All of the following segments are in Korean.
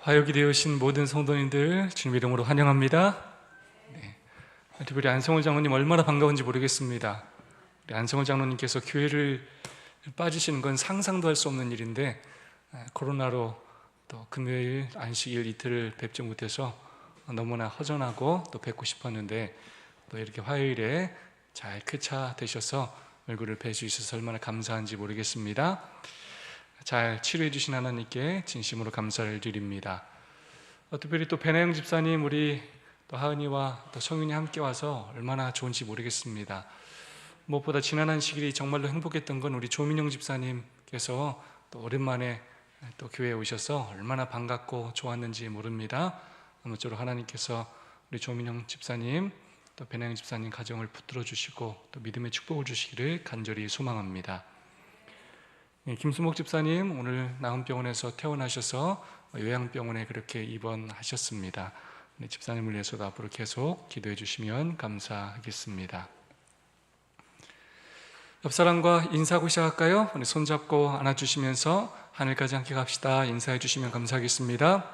화요일이 되으신 모든 성도님들 주님 이름으로 환영합니다. 네. 특별히 안성월 장로님 얼마나 반가운지 모르겠습니다. 우리 안성월 장로님께서 교회를 빠지시는 건 상상도 할 수 없는 일인데 코로나로 또 금요일 안식일 이틀을 뵙지 못해서 너무나 허전하고 또 뵙고 싶었는데 또 이렇게 화요일에 잘 쾌차되셔서 얼굴을 뵐 수 있어서 얼마나 감사한지 모르겠습니다. 잘 치료해 주신 하나님께 진심으로 감사를 드립니다. 특별히 또 배나영 집사님, 우리 또 하은이와 또 성윤이 함께 와서 얼마나 좋은지 모르겠습니다. 무엇보다 지난 안식일이 정말로 행복했던 건 우리 조민영 집사님께서 또 오랜만에 또 교회에 오셔서 얼마나 반갑고 좋았는지 모릅니다. 아무쪼록 하나님께서 우리 조민영 집사님 또 배나영 집사님 가정을 붙들어 주시고 또 믿음의 축복을 주시기를 간절히 소망합니다. 김수목 집사님 오늘 나은병원에서 퇴원하셔서 요양병원에 그렇게 입원하셨습니다. 집사님을 위해서도 앞으로 계속 기도해 주시면 감사하겠습니다. 옆사람과 인사하고 시작할까요? 우리 손잡고 안아주시면서 하늘까지 함께 갑시다. 인사해 주시면 감사하겠습니다.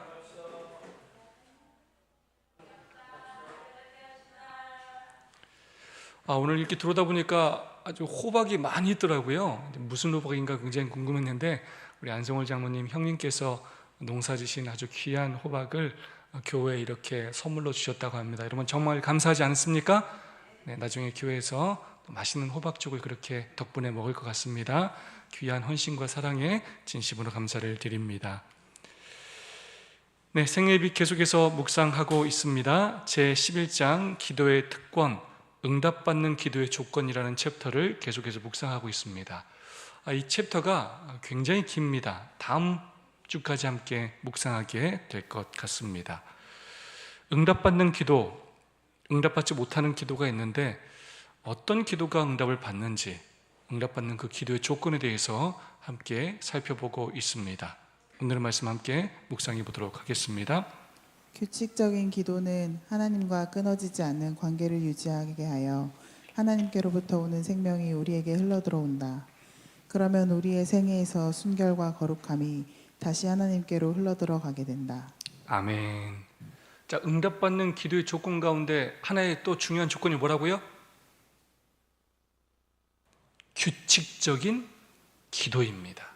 오늘 이렇게 들어오다 보니까 아주 호박이 많이 있더라고요. 무슨 호박인가 굉장히 궁금했는데 우리 안성월 장로님 형님께서 농사지신 아주 귀한 호박을 교회에 이렇게 선물로 주셨다고 합니다. 여러분 정말 감사하지 않습니까? 네, 나중에 교회에서 맛있는 호박죽을 그렇게 덕분에 먹을 것 같습니다. 귀한 헌신과 사랑에 진심으로 감사를 드립니다. 네, 생애비 계속해서 묵상하고 있습니다. 제11장 기도의 특권, 응답받는 기도의 조건이라는 챕터를 계속해서 묵상하고 있습니다. 이 챕터가 굉장히 깁니다. 다음 주까지 함께 묵상하게 될 것 같습니다. 응답받는 기도, 응답받지 못하는 기도가 있는데 어떤 기도가 응답을 받는지, 응답받는 그 기도의 조건에 대해서 함께 살펴보고 있습니다. 오늘의 말씀 함께 묵상해 보도록 하겠습니다. 규칙적인 기도는 하나님과 끊어지지 않는 관계를 유지하게 하여 하나님께로부터 오는 생명이 우리에게 흘러들어온다. 그러면 우리의 생애에서 순결과 거룩함이 다시 하나님께로 흘러들어가게 된다. 아멘. 자, 응답받는 기도의 조건 가운데 하나의 또 중요한 조건이 뭐라고요? 규칙적인 기도입니다.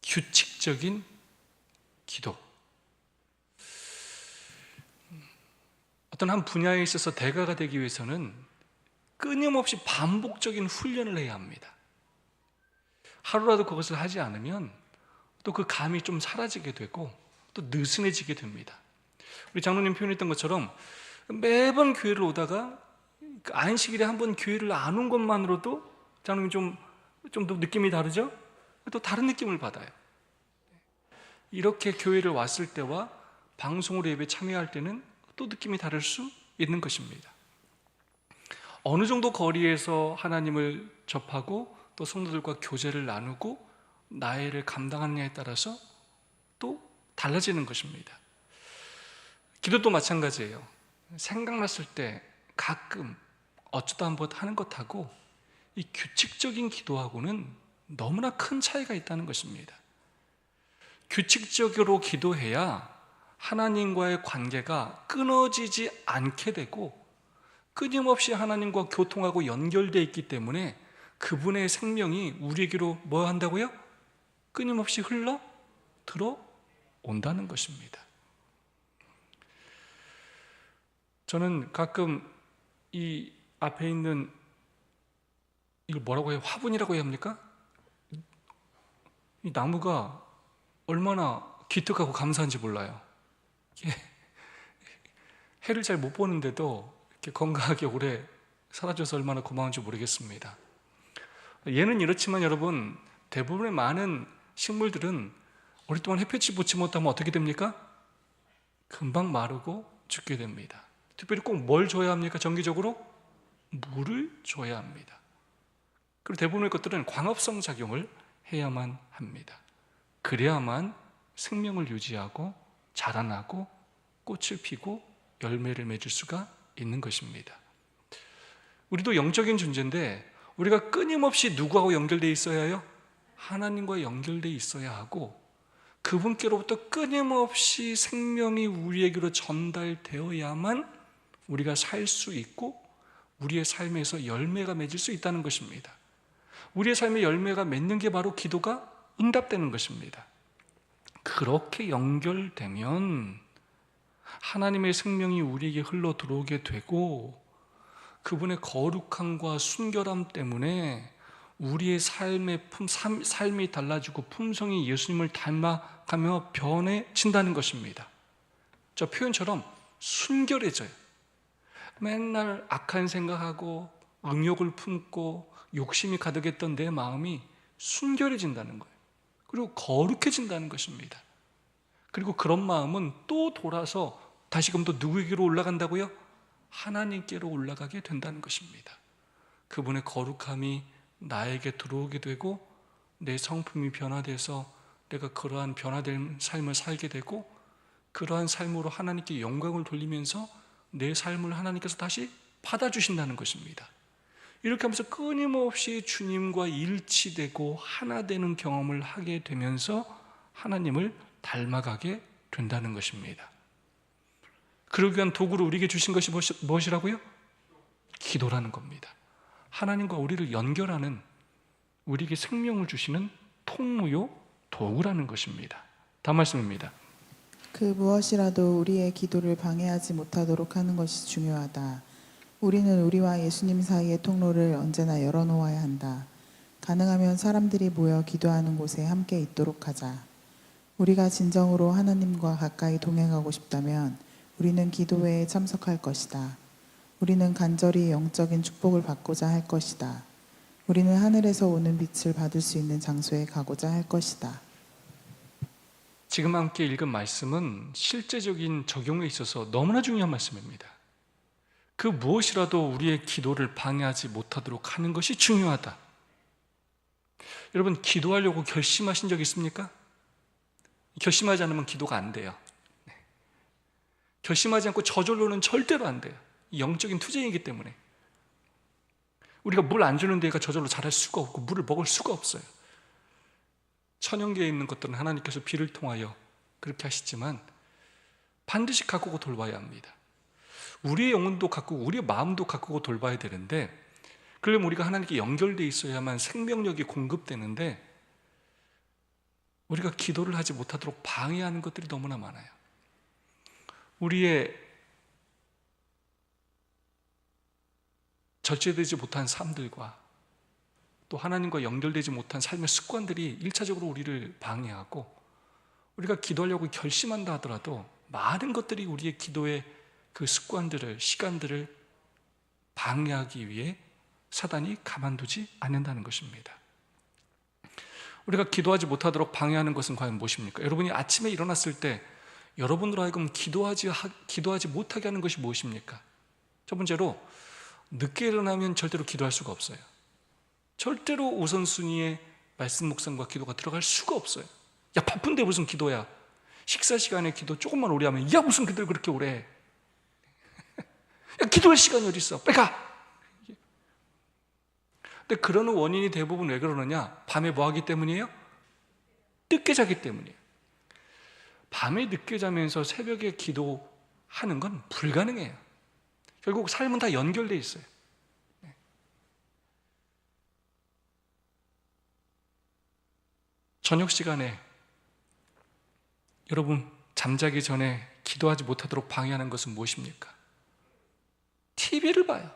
규칙적인 기도. 어떤 한 분야에 있어서 대가가 되기 위해서는 끊임없이 반복적인 훈련을 해야 합니다. 하루라도 그것을 하지 않으면 또 그 감이 좀 사라지게 되고 또 느슨해지게 됩니다. 우리 장로님 표현했던 것처럼 매번 교회를 오다가 안식일에 한 번 교회를 안 온 것만으로도 장로님 좀 더 느낌이 다르죠? 또 다른 느낌을 받아요. 이렇게 교회를 왔을 때와 방송으로 예배 참여할 때는 또 느낌이 다를 수 있는 것입니다. 어느 정도 거리에서 하나님을 접하고 또 성도들과 교제를 나누고 나이를 감당하느냐에 따라서 또 달라지는 것입니다. 기도도 마찬가지예요. 생각났을 때 가끔 어쩌다 한번 하는 것하고 이 규칙적인 기도하고는 너무나 큰 차이가 있다는 것입니다. 규칙적으로 기도해야 하나님과의 관계가 끊어지지 않게 되고 끊임없이 하나님과 교통하고 연결되어 있기 때문에 그분의 생명이 우리에게로 뭐 한다고요? 끊임없이 흘러 들어온다는 것입니다. 저는 가끔 이 앞에 있는 이걸 뭐라고 해요? 화분이라고 해야 합니까? 이 나무가 얼마나 기특하고 감사한지 몰라요. 해를 잘 못 보는데도 이렇게 건강하게 오래 살아줘서 얼마나 고마운지 모르겠습니다. 얘는 이렇지만 여러분, 대부분의 많은 식물들은 오랫동안 햇볕이 붙지 못하면 어떻게 됩니까? 금방 마르고 죽게 됩니다. 특별히 꼭 뭘 줘야 합니까? 정기적으로? 물을 줘야 합니다. 그리고 대부분의 것들은 광합성 작용을 해야만 합니다. 그래야만 생명을 유지하고 자라나고 꽃을 피고 열매를 맺을 수가 있는 것입니다. 우리도 영적인 존재인데 우리가 끊임없이 누구하고 연결되어 있어야 해요? 하나님과 연결되어 있어야 하고 그분께로부터 끊임없이 생명이 우리에게로 전달되어야만 우리가 살 수 있고 우리의 삶에서 열매가 맺을 수 있다는 것입니다. 우리의 삶의 열매가 맺는 게 바로 기도가 응답되는 것입니다. 그렇게 연결되면 하나님의 생명이 우리에게 흘러 들어오게 되고 그분의 거룩함과 순결함 때문에 우리의 삶이 달라지고 품성이 예수님을 닮아가며 변해진다는 것입니다. 저 표현처럼 순결해져요. 맨날 악한 생각하고 음욕을 품고 욕심이 가득했던 내 마음이 순결해진다는 거예요. 그리고 거룩해진다는 것입니다. 그리고 그런 마음은 또 돌아서 다시금 또 누구에게로 올라간다고요? 하나님께로 올라가게 된다는 것입니다. 그분의 거룩함이 나에게 들어오게 되고 내 성품이 변화돼서 내가 그러한 변화된 삶을 살게 되고 그러한 삶으로 하나님께 영광을 돌리면서 내 삶을 하나님께서 다시 받아주신다는 것입니다. 이렇게 하면서 끊임없이 주님과 일치되고 하나 되는 경험을 하게 되면서 하나님을 닮아가게 된다는 것입니다. 그러기 위한 도구를 우리에게 주신 것이 무엇이라고요? 기도라는 겁니다. 하나님과 우리를 연결하는, 우리에게 생명을 주시는 통로요 도구라는 것입니다. 다음 말씀입니다. 그 무엇이라도 우리의 기도를 방해하지 못하도록 하는 것이 중요하다. 우리는 우리와 예수님 사이의 통로를 언제나 열어놓아야 한다. 가능하면 사람들이 모여 기도하는 곳에 함께 있도록 하자. 우리가 진정으로 하나님과 가까이 동행하고 싶다면 우리는 기도회에 참석할 것이다. 우리는 간절히 영적인 축복을 받고자 할 것이다. 우리는 하늘에서 오는 빛을 받을 수 있는 장소에 가고자 할 것이다. 지금 함께 읽은 말씀은 실제적인 적용에 있어서 너무나 중요한 말씀입니다. 그 무엇이라도 우리의 기도를 방해하지 못하도록 하는 것이 중요하다. 여러분, 기도하려고 결심하신 적 있습니까? 결심하지 않으면 기도가 안 돼요. 결심하지 않고 저절로는 절대로 안 돼요. 영적인 투쟁이기 때문에. 우리가 물 안 주는 데가 저절로 자랄 수가 없고 물을 먹을 수가 없어요. 천연계에 있는 것들은 하나님께서 비를 통하여 그렇게 하시지만 반드시 가꾸고 돌봐야 합니다. 우리의 영혼도 가꾸고 우리의 마음도 가꾸고 돌봐야 되는데, 그러려면 우리가 하나님께 연결되어 있어야만 생명력이 공급되는데 우리가 기도를 하지 못하도록 방해하는 것들이 너무나 많아요. 우리의 절제되지 못한 삶들과 또 하나님과 연결되지 못한 삶의 습관들이 1차적으로 우리를 방해하고, 우리가 기도하려고 결심한다 하더라도 많은 것들이 우리의 기도의 그 습관들을, 시간들을 방해하기 위해 사단이 가만두지 않는다는 것입니다. 우리가 기도하지 못하도록 방해하는 것은 과연 무엇입니까? 여러분이 아침에 일어났을 때 여러분으로 하여금 기도하지 못하게 하는 것이 무엇입니까? 첫 번째로, 늦게 일어나면 절대로 기도할 수가 없어요. 절대로 우선순위에 말씀 묵상과 기도가 들어갈 수가 없어요. 야, 바쁜데 무슨 기도야? 식사 시간에 기도 조금만 오래 하면, 야, 무슨 기도를 그렇게 오래 해? 야, 기도할 시간이 어디 있어? 빨리 가! 근데 그러는 원인이 대부분 왜 그러느냐? 밤에 뭐 하기 때문이에요? 늦게 자기 때문이에요. 밤에 늦게 자면서 새벽에 기도하는 건 불가능해요. 결국 삶은 다 연결되어 있어요. 저녁 시간에 여러분 잠자기 전에 기도하지 못하도록 방해하는 것은 무엇입니까? TV를 봐요.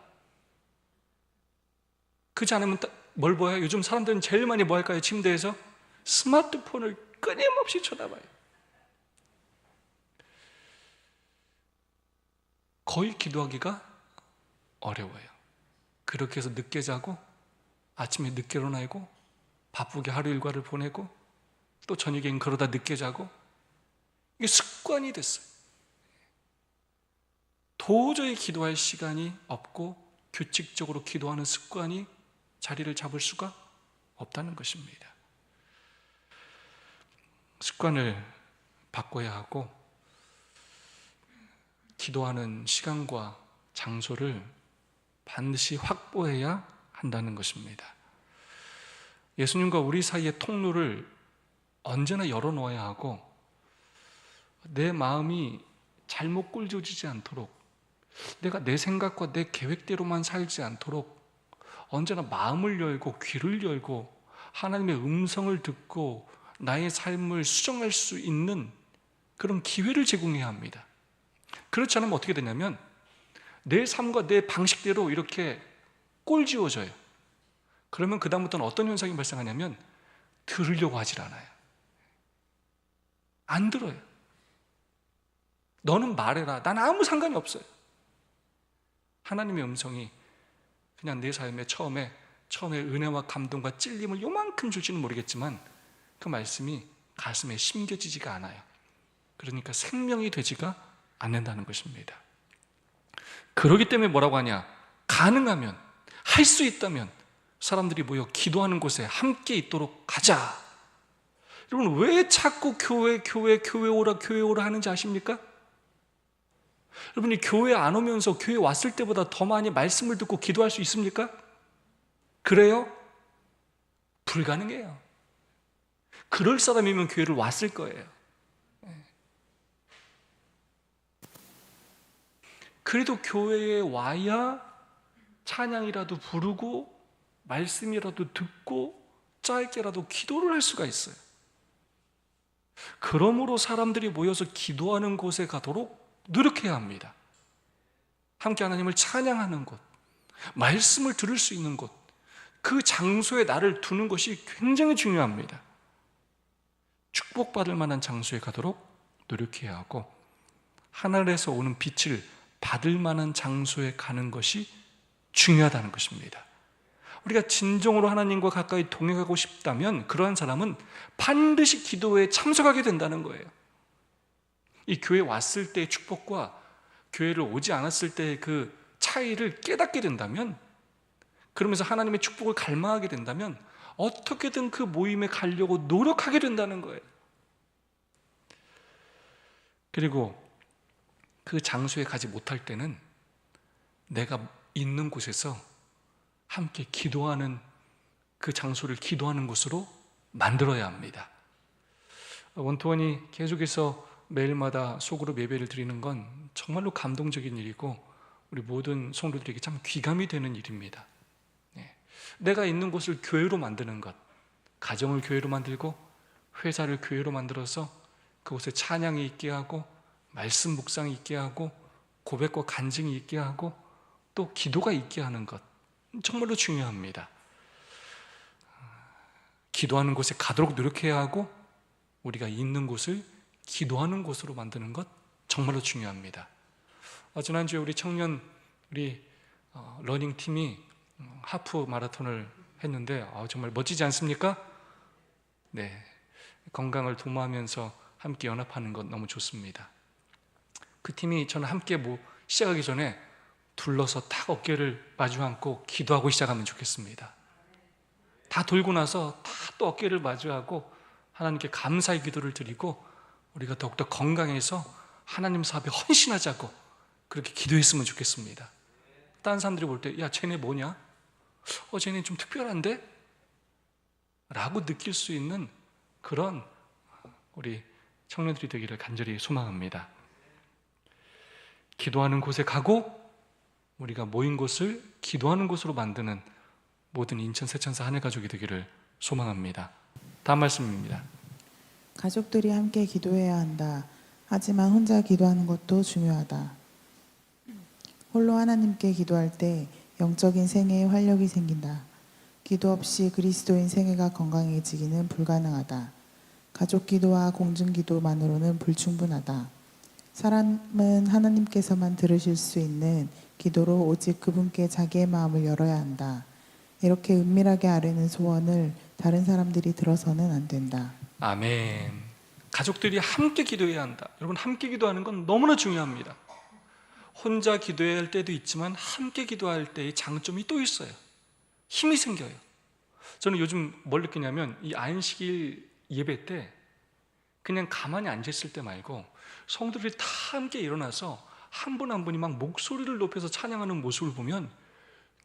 그렇지 않으면 뭘 봐요? 요즘 사람들은 제일 많이 뭐 할까요? 침대에서 스마트폰을 끊임없이 쳐다봐요. 거의 기도하기가 어려워요. 그렇게 해서 늦게 자고 아침에 늦게 일어나고 바쁘게 하루 일과를 보내고 또 저녁엔 그러다 늦게 자고, 이게 습관이 됐어요. 도저히 기도할 시간이 없고 규칙적으로 기도하는 습관이 자리를 잡을 수가 없다는 것입니다. 습관을 바꿔야 하고 기도하는 시간과 장소를 반드시 확보해야 한다는 것입니다. 예수님과 우리 사이의 통로를 언제나 열어놓아야 하고, 내 마음이 잘못 꿀조지지 않도록, 내가 내 생각과 내 계획대로만 살지 않도록 언제나 마음을 열고 귀를 열고 하나님의 음성을 듣고 나의 삶을 수정할 수 있는 그런 기회를 제공해야 합니다. 그렇지 않으면 어떻게 되냐면 내 삶과 내 방식대로 이렇게 꼴지워져요. 그러면 그 다음부터는 어떤 현상이 발생하냐면 들으려고 하질 않아요. 안 들어요. 너는 말해라. 난 아무 상관이 없어요. 하나님의 음성이 그냥 내 삶에 처음에 은혜와 감동과 찔림을 요만큼 줄지는 모르겠지만 그 말씀이 가슴에 심겨지지가 않아요. 그러니까 생명이 되지가 않는다는 것입니다. 그러기 때문에 뭐라고 하냐? 가능하면, 할 수 있다면 사람들이 모여 기도하는 곳에 함께 있도록 가자. 여러분, 왜 자꾸 교회 오라 하는지 아십니까? 여러분이 교회 안 오면서 교회 왔을 때보다 더 많이 말씀을 듣고 기도할 수 있습니까? 그래요? 불가능해요. 그럴 사람이면 교회를 왔을 거예요. 그래도 교회에 와야 찬양이라도 부르고 말씀이라도 듣고 짧게라도 기도를 할 수가 있어요. 그러므로 사람들이 모여서 기도하는 곳에 가도록 노력해야 합니다. 함께 하나님을 찬양하는 곳, 말씀을 들을 수 있는 곳, 그 장소에 나를 두는 것이 굉장히 중요합니다. 축복받을 만한 장소에 가도록 노력해야 하고, 하늘에서 오는 빛을 받을 만한 장소에 가는 것이 중요하다는 것입니다. 우리가 진정으로 하나님과 가까이 동행하고 싶다면 그러한 사람은 반드시 기도에 참석하게 된다는 거예요. 이 교회 왔을 때의 축복과 교회를 오지 않았을 때의 그 차이를 깨닫게 된다면, 그러면서 하나님의 축복을 갈망하게 된다면 어떻게든 그 모임에 가려고 노력하게 된다는 거예요. 그리고 그 장소에 가지 못할 때는 내가 있는 곳에서 함께 기도하는 그 장소를 기도하는 곳으로 만들어야 합니다. 원투원이 계속해서 매일마다 소그룹 예배를 드리는 건 정말로 감동적인 일이고 우리 모든 성도들에게 참 귀감이 되는 일입니다. 내가 있는 곳을 교회로 만드는 것, 가정을 교회로 만들고 회사를 교회로 만들어서 그곳에 찬양이 있게 하고 말씀 묵상이 있게 하고 고백과 간증이 있게 하고 또 기도가 있게 하는 것, 정말로 중요합니다. 기도하는 곳에 가도록 노력해야 하고 우리가 있는 곳을 기도하는 곳으로 만드는 것 정말로 중요합니다. 지난주에 우리 청년 러닝팀이 하프 마라톤을 했는데 정말 멋지지 않습니까? 네, 건강을 도모하면서 함께 연합하는 것 너무 좋습니다. 그 팀이 저는 함께 시작하기 전에 둘러서 딱 어깨를 마주 앉고 기도하고 시작하면 좋겠습니다. 다 돌고 나서 다 또 어깨를 마주하고 하나님께 감사의 기도를 드리고 우리가 더욱더 건강해서 하나님 사업에 헌신하자고 그렇게 기도했으면 좋겠습니다. 다른 사람들이 볼 때 야 쟤네 뭐냐? 쟤네 좀 특별한데? 라고 느낄 수 있는 그런 우리 청년들이 되기를 간절히 소망합니다. 기도하는 곳에 가고 우리가 모인 곳을 기도하는 곳으로 만드는 모든 인천 세천사 하늘 가족이 되기를 소망합니다. 다음 말씀입니다. 가족들이 함께 기도해야 한다. 하지만 혼자 기도하는 것도 중요하다. 홀로 하나님께 기도할 때 영적인 생애에 활력이 생긴다. 기도 없이 그리스도인 생애가 건강해지기는 불가능하다. 가족 기도와 공중 기도만으로는 불충분하다. 사람은 하나님께서만 들으실 수 있는 기도로 오직 그분께 자기의 마음을 열어야 한다. 이렇게 은밀하게 아뢰는 소원을 다른 사람들이 들어서는 안 된다. 아멘. 가족들이 함께 기도해야 한다. 여러분, 함께 기도하는 건 너무나 중요합니다. 혼자 기도해야 할 때도 있지만 함께 기도할 때의 장점이 또 있어요. 힘이 생겨요. 저는 요즘 뭘 느끼냐면 이 안식일 예배 때 그냥 가만히 앉아있을 때 말고 성도들이 다 함께 일어나서 한 분 한 분이 막 목소리를 높여서 찬양하는 모습을 보면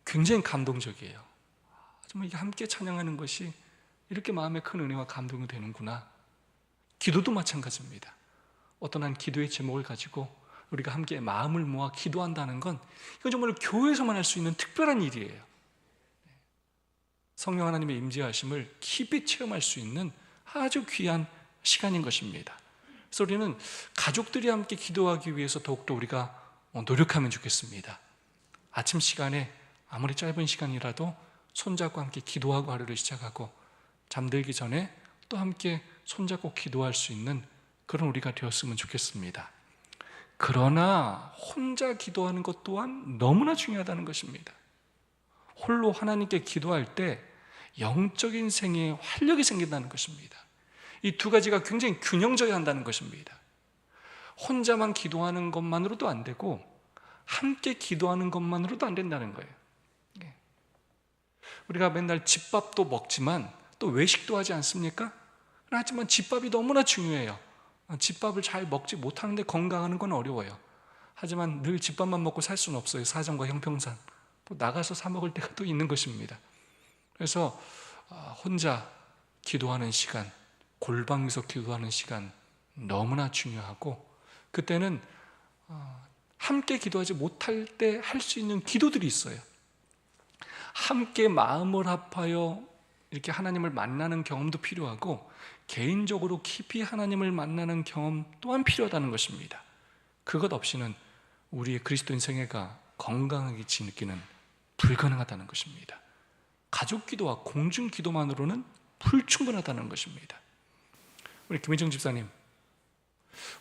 굉장히 감동적이에요. 정말 이게 함께 찬양하는 것이 이렇게 마음에 큰 은혜와 감동이 되는구나. 기도도 마찬가지입니다. 어떤 한 기도의 제목을 가지고 우리가 함께 마음을 모아 기도한다는 건 이건 정말 교회에서만 할 수 있는 특별한 일이에요. 성령 하나님의 임재하심을 깊이 체험할 수 있는 아주 귀한 시간인 것입니다. 그래서 우리는 가족들이 함께 기도하기 위해서 더욱더 우리가 노력하면 좋겠습니다. 아침 시간에 아무리 짧은 시간이라도 손잡고 함께 기도하고 하루를 시작하고 잠들기 전에 또 함께 손잡고 기도할 수 있는 그런 우리가 되었으면 좋겠습니다. 그러나 혼자 기도하는 것 또한 너무나 중요하다는 것입니다. 홀로 하나님께 기도할 때 영적인 생애에 활력이 생긴다는 것입니다. 이 두 가지가 굉장히 균형져야 한다는 것입니다. 혼자만 기도하는 것만으로도 안 되고 함께 기도하는 것만으로도 안 된다는 거예요. 우리가 맨날 집밥도 먹지만 또 외식도 하지 않습니까? 하지만 집밥이 너무나 중요해요. 집밥을 잘 먹지 못하는데 건강하는 건 어려워요. 하지만 늘 집밥만 먹고 살 수는 없어요. 사정과 형평상 또 나가서 사 먹을 때가 또 있는 것입니다. 그래서 혼자 기도하는 시간, 골방에서 기도하는 시간 너무나 중요하고, 그때는 함께 기도하지 못할 때 할 수 있는 기도들이 있어요. 함께 마음을 합하여 이렇게 하나님을 만나는 경험도 필요하고 개인적으로 깊이 하나님을 만나는 경험 또한 필요하다는 것입니다. 그것 없이는 우리의 그리스도인 생애가 건강하게 지키기는 불가능하다는 것입니다. 가족 기도와 공중 기도만으로는 불충분하다는 것입니다. 우리 김혜정 집사님,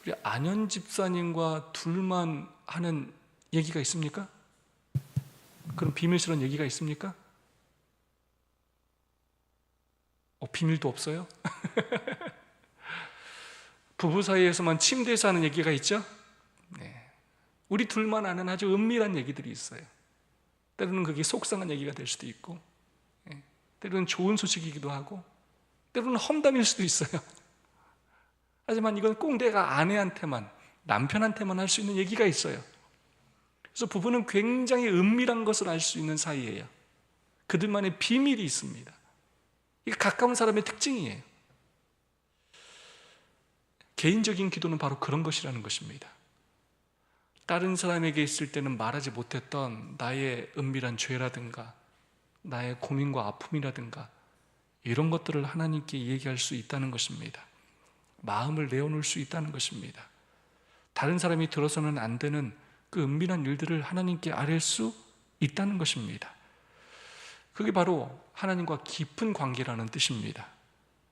우리 안현 집사님과 둘만 하는 얘기가 있습니까? 그런 비밀스러운 얘기가 있습니까? 비밀도 없어요? 부부 사이에서만 침대에서 하는 얘기가 있죠? 네. 우리 둘만 아는 아주 은밀한 얘기들이 있어요. 때로는 그게 속상한 얘기가 될 수도 있고, 때로는 좋은 소식이기도 하고, 때로는 험담일 수도 있어요. 하지만 이건 꼭 내가 아내한테만, 남편한테만 할 수 있는 얘기가 있어요. 그래서 부부는 굉장히 은밀한 것을 알 수 있는 사이예요. 그들만의 비밀이 있습니다. 이게 가까운 사람의 특징이에요. 개인적인 기도는 바로 그런 것이라는 것입니다. 다른 사람에게 있을 때는 말하지 못했던 나의 은밀한 죄라든가 나의 고민과 아픔이라든가 이런 것들을 하나님께 얘기할 수 있다는 것입니다. 마음을 내어놓을 수 있다는 것입니다. 다른 사람이 들어서는 안 되는 그 은밀한 일들을 하나님께 아뢰 수 있다는 것입니다. 그게 바로 하나님과 깊은 관계라는 뜻입니다.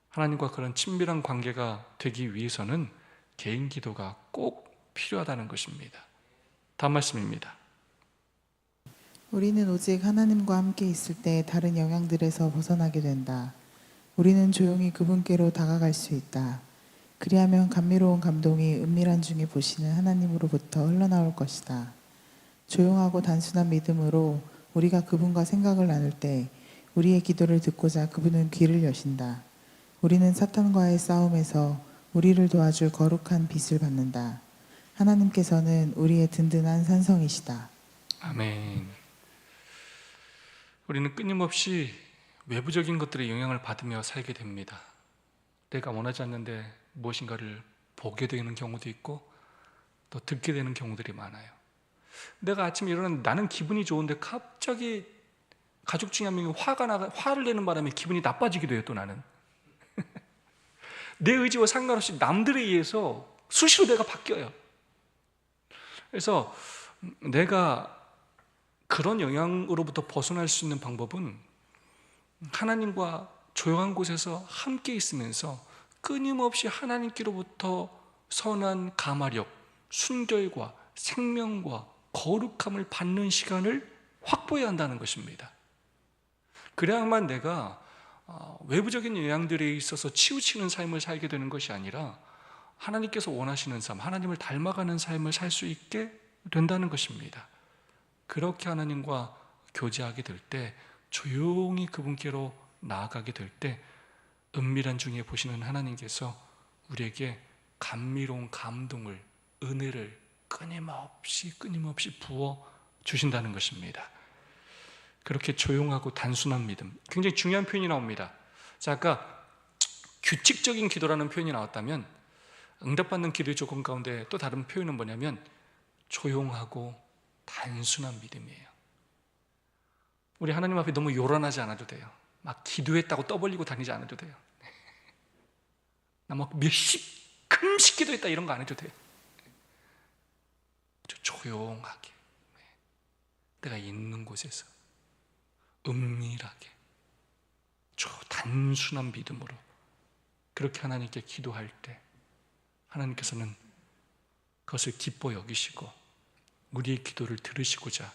하나님과 그런 친밀한 관계가 되기 위해서는 개인 기도가 꼭 필요하다는 것입니다. 다음 말씀입니다. 우리는 오직 하나님과 함께 있을 때 다른 영향들에서 벗어나게 된다. 우리는 조용히 그분께로 다가갈 수 있다. 그리하면 감미로운 감동이 은밀한 중에 보시는 하나님으로부터 흘러나올 것이다. 조용하고 단순한 믿음으로 우리가 그분과 생각을 나눌 때 우리의 기도를 듣고자 그분은 귀를 여신다. 우리는 사탄과의 싸움에서 우리를 도와줄 거룩한 빛을 받는다. 하나님께서는 우리의 든든한 산성이시다. 아멘. 우리는 끊임없이 외부적인 것들의 영향을 받으며 살게 됩니다. 내가 원하지 않는데 무엇인가를 보게 되는 경우도 있고 또 듣게 되는 경우들이 많아요. 내가 아침에 일어났는데 나는 기분이 좋은데 갑자기 가족 중에 한 명이 화를 내는 바람에 기분이 나빠지기도 해요. 또 나는 내 의지와 상관없이 남들에 의해서 수시로 내가 바뀌어요. 그래서 내가 그런 영향으로부터 벗어날 수 있는 방법은 하나님과 조용한 곳에서 함께 있으면서 끊임없이 하나님께로부터 선한 감화력, 순결과 생명과 거룩함을 받는 시간을 확보해야 한다는 것입니다. 그래야만 내가 외부적인 영향들에 있어서 치우치는 삶을 살게 되는 것이 아니라 하나님께서 원하시는 삶, 하나님을 닮아가는 삶을 살 수 있게 된다는 것입니다. 그렇게 하나님과 교제하게 될 때, 조용히 그분께로 나아가게 될 때 은밀한 중에 보시는 하나님께서 우리에게 감미로운 감동을, 은혜를 끊임없이 부어 주신다는 것입니다. 그렇게 조용하고 단순한 믿음, 굉장히 중요한 표현이 나옵니다. 자, 아까 규칙적인 기도라는 표현이 나왔다면 응답받는 기도의 조건 가운데 또 다른 표현은 뭐냐면 조용하고 단순한 믿음이에요. 우리 하나님 앞에 너무 요란하지 않아도 돼요. 막 기도했다고 떠벌리고 다니지 않아도 돼요. 나 막 몇십 금식 기도했다 이런 거 안 해도 돼요. 조용하게 내가 있는 곳에서 은밀하게 단순한 믿음으로 그렇게 하나님께 기도할 때 하나님께서는 그것을 기뻐 여기시고 우리의 기도를 들으시고자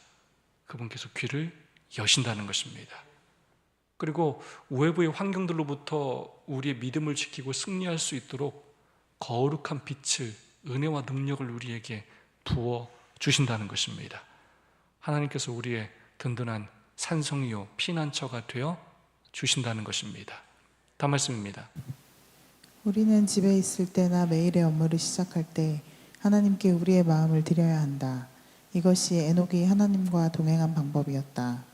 그분께서 귀를 여신다는 것입니다. 그리고 외부의 환경들로부터 우리의 믿음을 지키고 승리할 수 있도록 거룩한 빛을, 은혜와 능력을 우리에게 부어 주신다는 것입니다. 하나님께서 우리의 든든한 산성이요 피난처가 되어 주신다는 것입니다. 다음 말씀입니다. 우리는 집에 있을 때나 매일의 업무를 시작할 때 하나님께 우리의 마음을 드려야 한다. 이것이 에녹이 하나님과 동행한 방법이었다.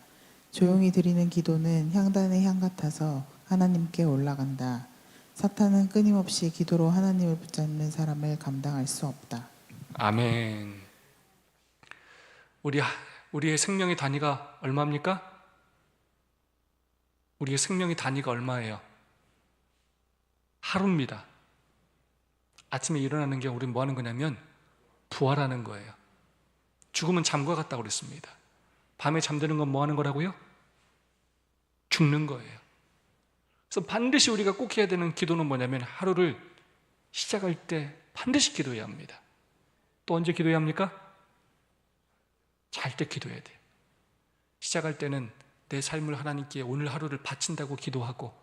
조용히 드리는 기도는 향단의 향 같아서 하나님께 올라간다. 사탄은 끊임없이 기도로 하나님을 붙잡는 사람을 감당할 수 없다. 아멘. 우리의 생명의 단위가 얼마입니까? 우리의 생명의 단위가 얼마예요? 하루입니다. 아침에 일어나는 게 우리는 뭐 하는 거냐면 부활하는 거예요. 죽음은 잠과 같다고 그랬습니다. 밤에 잠드는 건 뭐 하는 거라고요? 죽는 거예요. 그래서 반드시 우리가 꼭 해야 되는 기도는 뭐냐면 하루를 시작할 때 반드시 기도해야 합니다. 또 언제 기도해야 합니까? 잘 때 기도해야 돼요. 시작할 때는 내 삶을 하나님께 오늘 하루를 바친다고 기도하고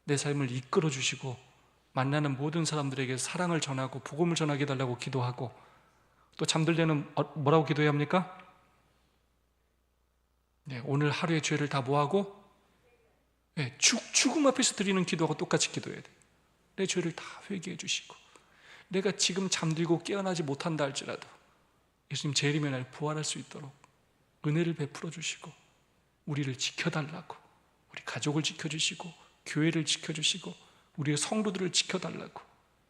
내 삶을 이끌어 주시고 만나는 모든 사람들에게 사랑을 전하고 복음을 전하게 해달라고 기도하고 또 잠들 때는 뭐라고 기도해야 합니까? 네, 오늘 하루의 죄를 다 뭐하고? 네, 죽음 앞에서 드리는 기도하고 똑같이 기도해야 돼요. 내 죄를 다 회개해 주시고 내가 지금 잠들고 깨어나지 못한다 할지라도 예수님 재림의 날 부활할 수 있도록 은혜를 베풀어 주시고 우리를 지켜달라고 우리 가족을 지켜주시고 교회를 지켜주시고 우리의 성도들을 지켜달라고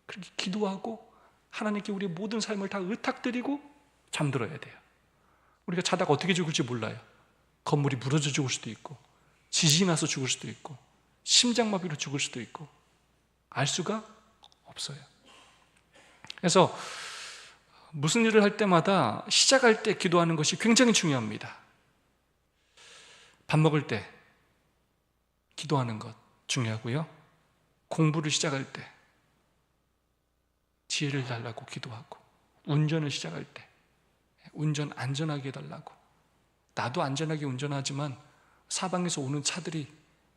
그렇게 기도하고 하나님께 우리의 모든 삶을 다 의탁드리고 잠들어야 돼요. 우리가 자다가 어떻게 죽을지 몰라요. 건물이 무너져 죽을 수도 있고 지진이 나서 죽을 수도 있고 심장마비로 죽을 수도 있고 알 수가 없어요. 그래서 무슨 일을 할 때마다 시작할 때 기도하는 것이 굉장히 중요합니다. 밥 먹을 때 기도하는 것 중요하고요. 공부를 시작할 때 지혜를 달라고 기도하고 운전을 시작할 때 운전 안전하게 해달라고 나도 안전하게 운전하지만 사방에서 오는 차들이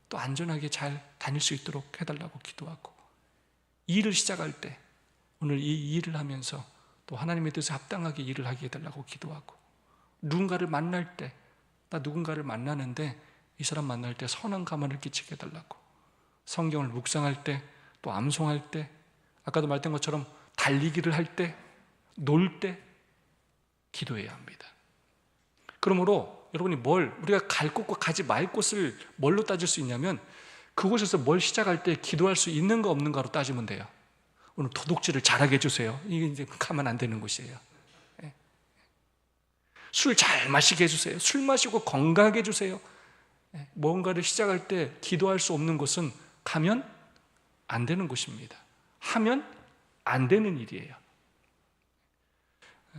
또 안전하게 잘 다닐 수 있도록 해달라고 기도하고 일을 시작할 때 오늘 이 일을 하면서 또 하나님의 뜻에 합당하게 일을 하게 해달라고 기도하고 누군가를 만날 때 나 누군가를 만나는데 이 사람 만날 때 선한 감화를 끼치게 해달라고 성경을 묵상할 때 또 암송할 때 아까도 말했던 것처럼 달리기를 할 때 놀 때 기도해야 합니다. 그러므로 여러분이 우리가 갈 곳과 가지 말 곳을 뭘로 따질 수 있냐면 그곳에서 뭘 시작할 때 기도할 수 있는가 없는가로 따지면 돼요. 오늘 도둑질을 잘하게 해주세요. 이게 이제 가면 안 되는 곳이에요. 술 잘 마시게 해주세요. 술 마시고 건강하게 해주세요. 뭔가를 시작할 때 기도할 수 없는 곳은 가면 안 되는 곳입니다. 하면 안 되는 일이에요.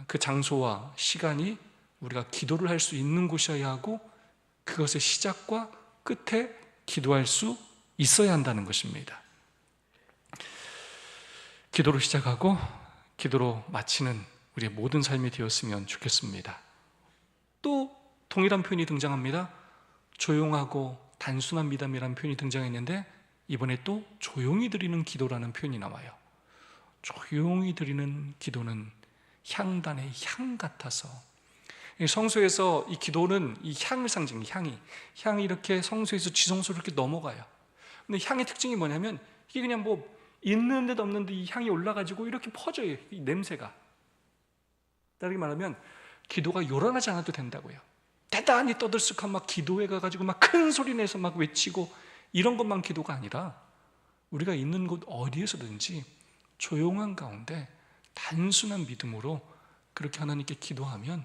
그 장소와 시간이 우리가 기도를 할 수 있는 곳이어야 하고 그것의 시작과 끝에 기도할 수 있어야 한다는 것입니다. 기도로 시작하고 기도로 마치는 우리의 모든 삶이 되었으면 좋겠습니다. 또 동일한 표현이 등장합니다. 조용하고 단순한 믿음이라는 표현이 등장했는데 이번에 또 조용히 드리는 기도라는 표현이 나와요. 조용히 드리는 기도는 향단의 향 같아서 성소에서 이 기도는 이 향을 상징해. 향이 이렇게 성소에서 지성소로 이렇게 넘어가요. 근데 향의 특징이 뭐냐면 이게 그냥 뭐 있는 데도 없는데 이 향이 올라가지고 이렇게 퍼져요. 이 냄새가. 다르게 말하면 기도가 요란하지 않아도 된다고요. 대단히 떠들썩한 막 기도회 가가지고 막 큰 소리 내서 막 외치고 이런 것만 기도가 아니라 우리가 있는 곳 어디에서든지 조용한 가운데 단순한 믿음으로 그렇게 하나님께 기도하면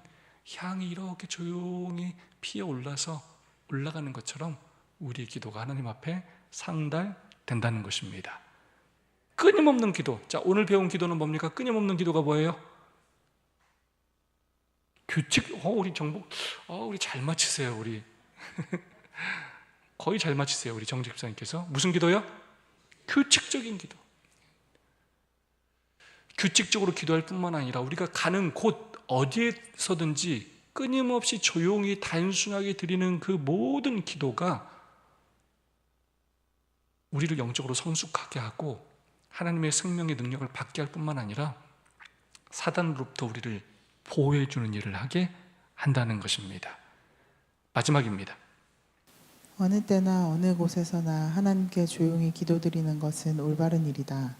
향이 이렇게 조용히 피어 올라가는 것처럼 우리의 기도가 하나님 앞에 상달된다는 것입니다. 끊임없는 기도. 자, 오늘 배운 기도는 뭡니까? 끊임없는 기도가 뭐예요? 규칙. 우리 정복. 우리 잘 맞히세요. 우리 거의 잘 맞히세요. 우리 정직 집사님께서. 무슨 기도요? 규칙적인 기도. 규칙적으로 기도할 뿐만 아니라 우리가 가는 곳 어디에서든지 끊임없이 조용히 단순하게 드리는 그 모든 기도가 우리를 영적으로 성숙하게 하고 하나님의 생명의 능력을 받게 할 뿐만 아니라 사단으로부터 우리를 보호해 주는 일을 하게 한다는 것입니다. 마지막입니다. 어느 때나 어느 곳에서나 하나님께 조용히 기도드리는 것은 올바른 일이다.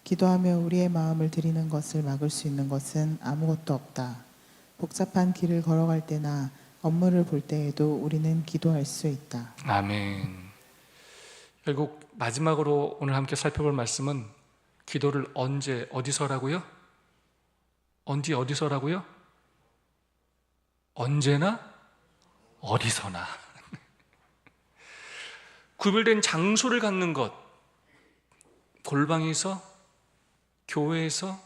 기도하며 우리의 마음을 드리는 것을 막을 수 있는 것은 아무것도 없다. 복잡한 길을 걸어갈 때나 업무를 볼 때에도 우리는 기도할 수 있다. 아멘. 결국 마지막으로 오늘 함께 살펴볼 말씀은 기도를 언제 어디서라고요? 언제 어디서라고요? 언제나 어디서나. 구별된 장소를 갖는 것, 골방에서 교회에서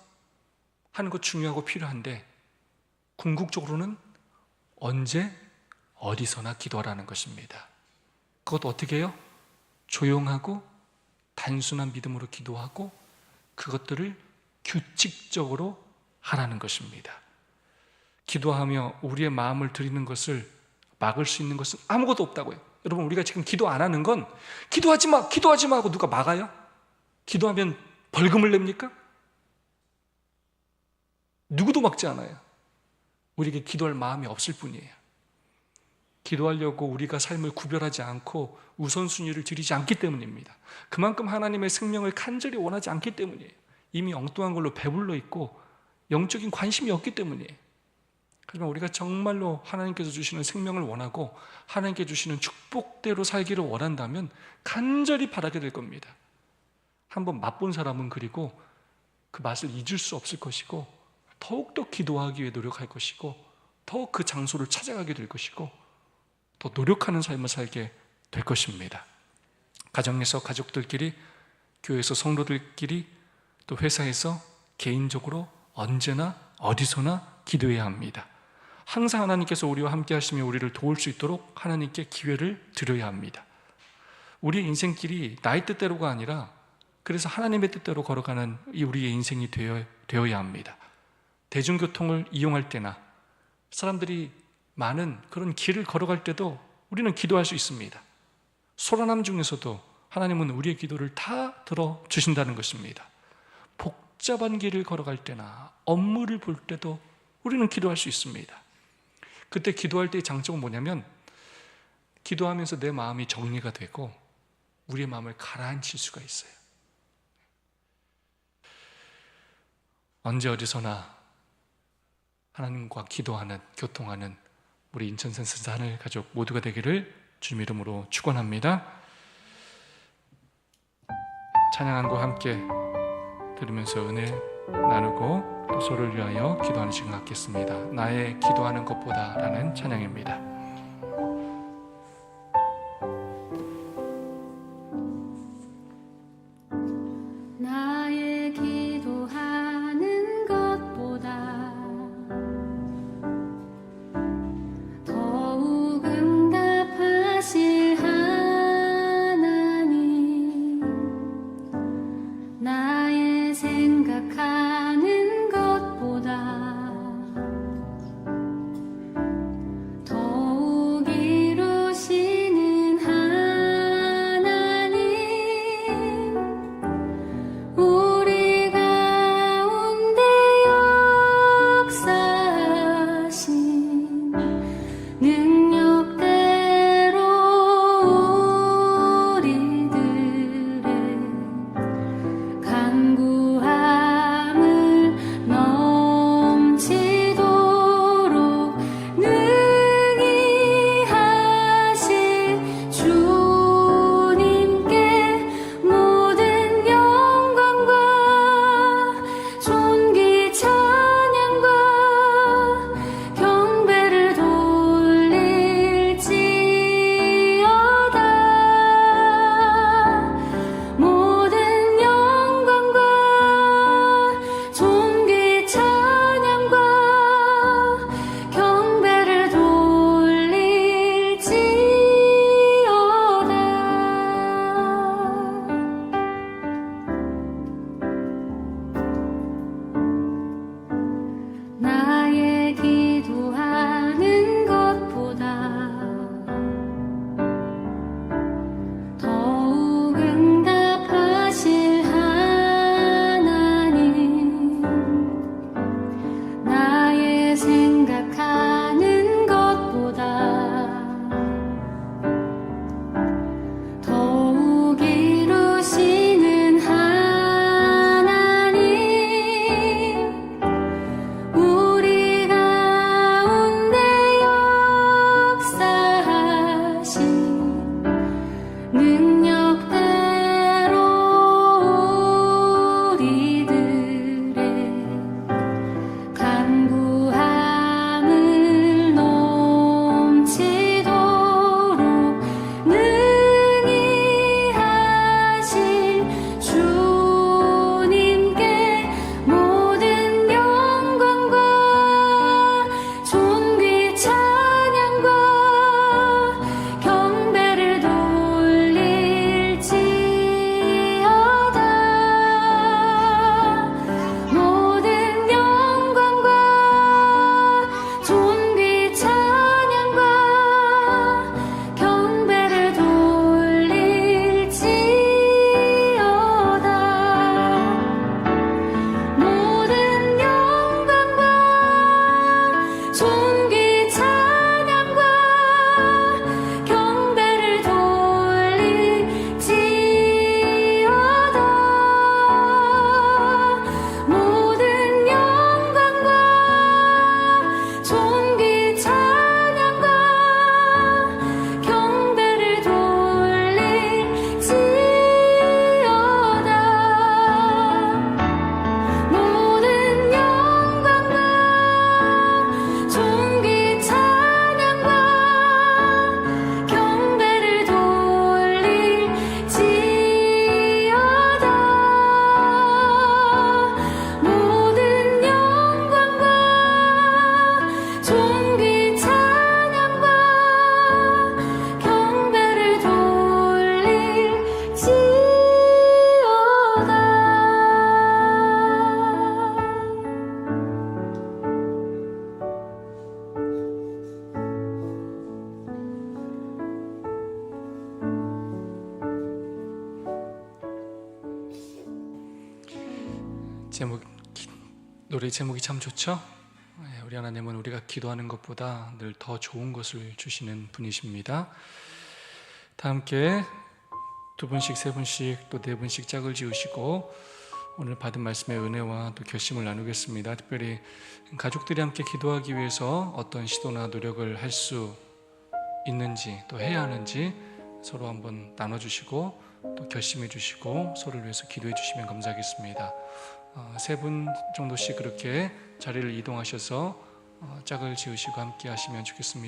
하는 것 중요하고 필요한데 궁극적으로는 언제 어디서나 기도하라는 것입니다. 그것도 어떻게 해요? 조용하고 단순한 믿음으로 기도하고 그것들을 규칙적으로 하라는 것입니다. 기도하며 우리의 마음을 드리는 것을 막을 수 있는 것은 아무것도 없다고요. 여러분, 우리가 지금 기도 안 하는 건 기도하지 마 하고 누가 막아요? 기도하면 벌금을 냅니까? 누구도 막지 않아요. 우리에게 기도할 마음이 없을 뿐이에요. 기도하려고 우리가 삶을 구별하지 않고 우선순위를 드리지 않기 때문입니다. 그만큼 하나님의 생명을 간절히 원하지 않기 때문이에요. 이미 엉뚱한 걸로 배불러 있고 영적인 관심이 없기 때문이에요. 하지만 우리가 정말로 하나님께서 주시는 생명을 원하고 하나님께 주시는 축복대로 살기를 원한다면 간절히 바라게 될 겁니다. 한번 맛본 사람은 그리고 그 맛을 잊을 수 없을 것이고 더욱더 기도하기 위해 노력할 것이고 더 그 장소를 찾아가게 될 것이고 더 노력하는 삶을 살게 될 것입니다. 가정에서 가족들끼리, 교회에서 성도들끼리, 또 회사에서 개인적으로 언제나 어디서나 기도해야 합니다. 항상 하나님께서 우리와 함께 하시며 우리를 도울 수 있도록 하나님께 기회를 드려야 합니다. 우리의 인생길이 나의 뜻대로가 아니라 그래서 하나님의 뜻대로 걸어가는 이 우리의 인생이 되어야 합니다. 대중교통을 이용할 때나 사람들이 많은 그런 길을 걸어갈 때도 우리는 기도할 수 있습니다. 소란함 중에서도 하나님은 우리의 기도를 다 들어주신다는 것입니다. 복잡한 길을 걸어갈 때나 업무를 볼 때도 우리는 기도할 수 있습니다. 그때 기도할 때의 장점은 뭐냐면 기도하면서 내 마음이 정리가 되고 우리의 마음을 가라앉힐 수가 있어요. 언제 어디서나 하나님과 기도하는, 교통하는 우리 인천센터 하늘 가족 모두가 되기를 주님 이름으로 축원합니다. 찬양함과 함께 들으면서 은혜 나누고 또 서로를 위하여 기도하는 시간 갖겠습니다. 나의 기도하는 것보다 라는 찬양입니다. 나의 기도하는 것보다 더욱 응답하실 하나님, 나의 생각하는 것보다 더 노래 제목이 참 좋죠? 우리 하나님은 우리가 기도하는 것보다 늘 더 좋은 것을 주시는 분이십니다. 다 함께 두 분씩, 세 분씩, 또 네 분씩 짝을 지으시고 오늘 받은 말씀의 은혜와 또 결심을 나누겠습니다. 특별히 가족들이 함께 기도하기 위해서 어떤 시도나 노력을 할 수 있는지, 또 해야 하는지 서로 한번 나눠주시고 또 결심해 주시고 서로를 위해서 기도해 주시면 감사하겠습니다. 세 분 정도씩 그렇게 자리를 이동하셔서 짝을 지으시고 함께 하시면 좋겠습니다.